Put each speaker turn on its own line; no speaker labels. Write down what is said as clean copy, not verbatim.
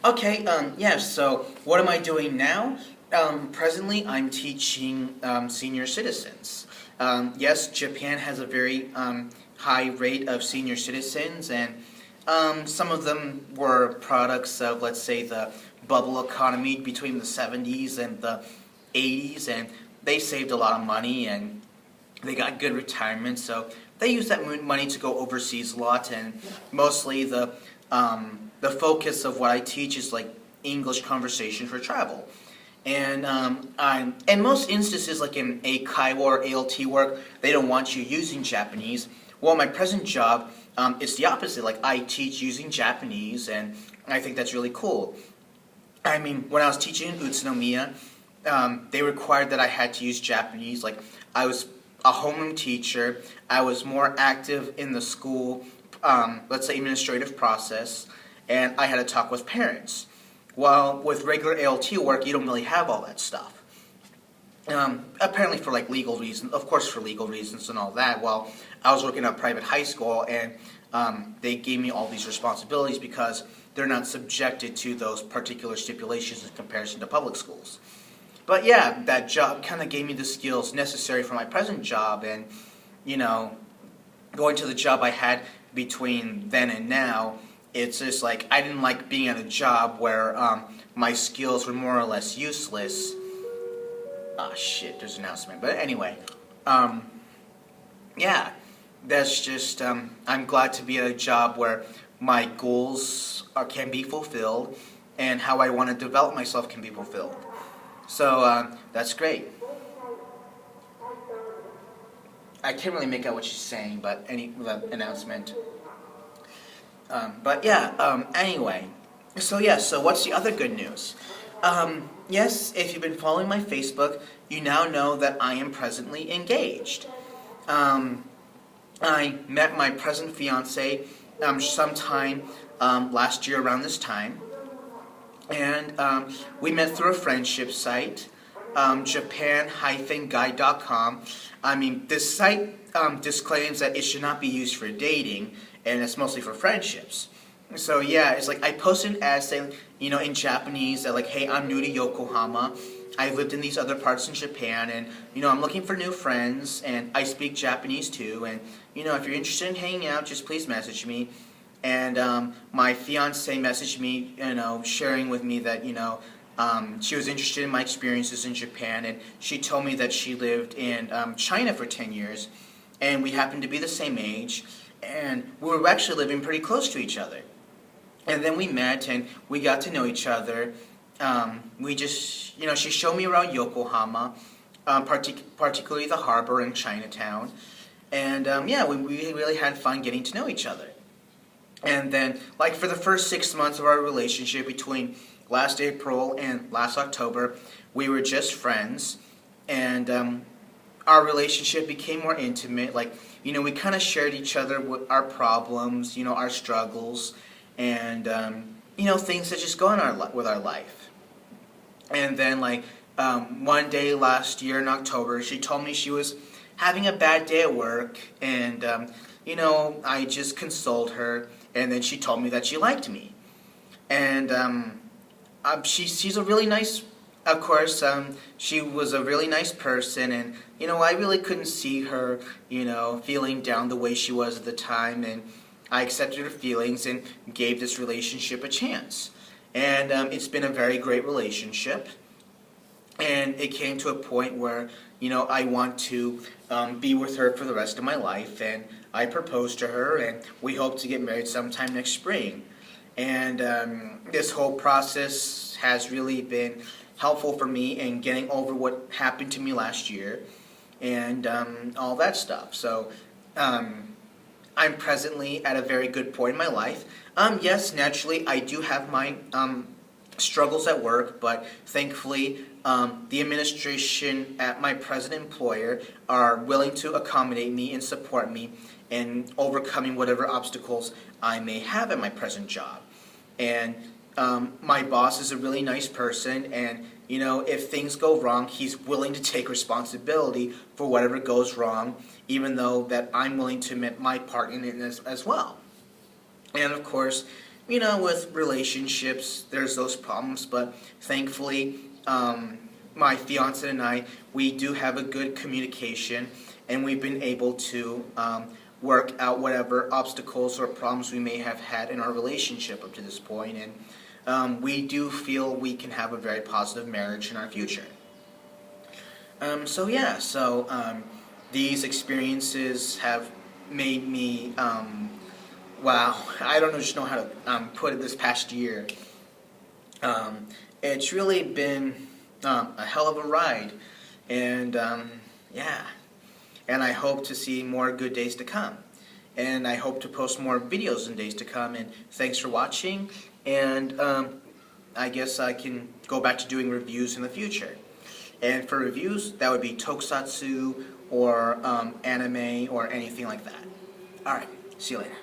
Okay, yeah, so what am I doing now? Presently, I'm teaching senior citizens. Yes, Japan has a very high rate of senior citizens, and some of them were products of, let's say, the bubble economy between the 70s and the 80s, and they saved a lot of money and they got good retirement, so they use that money to go overseas a lot, and mostly the focus of what I teach is like English conversation for travel. And I'm in most instances, like in Kaiwa or ALT work, they don't want you using Japanese. Well, my present job, it's the opposite. Like I teach using Japanese, and I think that's really cool. I mean, when I was teaching in Utsunomiya, they required that I had to use Japanese. Like I was a homeroom teacher. I was more active in the school, let's say administrative process, and I had to talk with parents. While with regular ALT work, you don't really have all that stuff. Apparently for like legal reasons, of course for legal reasons and all that. While I was working at a private high school, and they gave me all these responsibilities because they're not subjected to those particular stipulations in comparison to public schools. But yeah, that job kind of gave me the skills necessary for my present job, and you know, going to the job I had between then and now, it's just like I didn't like being at a job where my skills were more or less useless. Ah, shit, there's an announcement. But anyway, yeah, that's just, I'm glad to be at a job where my goals can be fulfilled and how I want to develop myself can be fulfilled. So that's great. I can't really make out what she's saying, but any announcement. But yeah, anyway. So yeah, so what's the other good news? Yes, if you've been following my Facebook, you now know that I am presently engaged. I met my present fiance sometime last year around this time. And we met through a friendship site, japan-guide.com. I mean, this site disclaims that it should not be used for dating, and it's mostly for friendships. So yeah, it's like I posted an ad saying, you know, in Japanese that like, hey, I'm new to Yokohama. I've lived in these other parts in Japan, and you know, I'm looking for new friends, and I speak Japanese too. And you know, if you're interested in hanging out, just please message me. And my fiance messaged me, you know, sharing with me that, you know, she was interested in my experiences in Japan, and she told me that she lived in China for 10 years, and we happened to be the same age, and we were actually living pretty close to each other. And then we met, and we got to know each other. We just, you know, she showed me around Yokohama, particularly the harbor in Chinatown, and yeah, we really had fun getting to know each other. And then, like for the first 6 months of our relationship between last April and last October, we were just friends, and our relationship became more intimate. Like, you know, we kind of shared each other with our problems, you know, our struggles, and you know, things that just go on with our life. And then, like one day last year in October, she told me she was having a bad day at work, and you know, I just consoled her. And then she told me that she liked me. And she's a really nice, of course, she was a really nice person. And, you know, I really couldn't see her, you know, feeling down the way she was at the time. And I accepted her feelings and gave this relationship a chance. And it's been a very great relationship. And it came to a point where, you know, I want to be with her for the rest of my life. And I proposed to her, and we hope to get married sometime next spring. And this whole process has really been helpful for me in getting over what happened to me last year and all that stuff. So I'm presently at a very good point in my life. Yes, naturally, I do have my struggles at work, but thankfully the administration at my present employer are willing to accommodate me and support me in overcoming whatever obstacles I may have at my present job. And my boss is a really nice person, and you know, if things go wrong, he's willing to take responsibility for whatever goes wrong, even though that I'm willing to admit my part in it as well. And of course, with relationships, there's those problems, but thankfully, my fiance and I, we do have a good communication, and we've been able to work out whatever obstacles or problems we may have had in our relationship up to this point, and we do feel we can have a very positive marriage in our future. So these experiences have made me, wow, I don't just know how to put it this past year. It's really been a hell of a ride, and yeah, and I hope to see more good days to come. And I hope to post more videos in days to come, and thanks for watching, and I guess I can go back to doing reviews in the future. And for reviews, that would be tokusatsu or anime or anything like that. Alright, see you later.